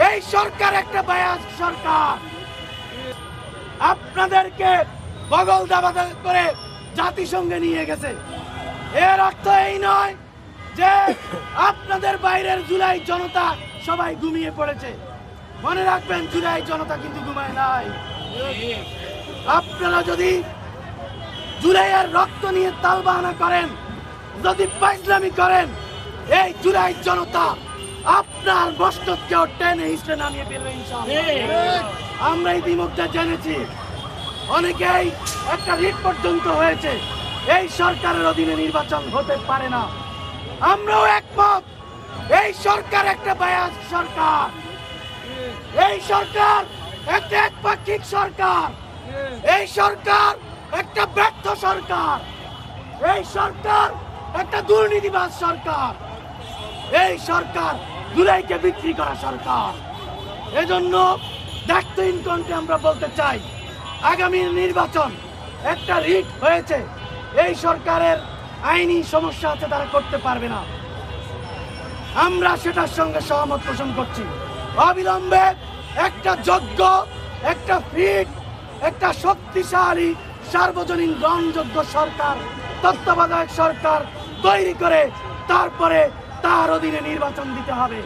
এই সরকার একটা বায়াস সরকার। আপনাদেরকে বগল দাবা করে জাতিসংঘে নিয়ে গেছে। এর অর্থ এই নয় যে আপনাদের বাইরের জুলাই জনতা সবাই ঘুমিয়ে পড়েছে। মনে রাখবেন, জুলাই জনতা কিন্তু ঘুমায় নাই। আপনারা যদি জুলাইয়ের রক্ত নিয়ে তালবাহানা করেন, যদি পাইজলামি করেন, এই জুলাই জনতা আপনার মস্তকেও টেনে হিসেবে নামিয়ে ফেলবে ইনশাআল্লাহ। আমরা ইতিমধ্যে জেনেছি অনেকেই একটা রিট পর্যন্ত হয়েছে, এই সরকারের অধীনে নির্বাচন হতে পারে না। আমরাও একমত, এই সরকার একটা বায়াস সরকার। এই সরকার একটা একপাক্ষিক সরকার। এই সরকার একটা ব্যর্থ সরকার। এই সরকার একটা দুর্নীতিবাজ সরকার। এই সরকার জুলাইকে বিক্রি করা সরকার। এজন্য দায়িত্বহীন কণ্ঠে আমরা বলতে চাই, আগামী নির্বাচন একটা রিট হয়েছে, এই সরকারের আইনি সমস্যা আছে, তারা করতে পারবে না। আমরা সেটার সঙ্গে সহমত পোষণ করছি। অবিলম্বে একটা যোগ্য, একটা ফিট, একটা শক্তিশালী সার্বজনীন গ্রহণযোগ্য সরকার, তত্ত্বাবধায়ক সরকার তৈরি করে তারপরে তার অধীনে নির্বাচন দিতে হবে।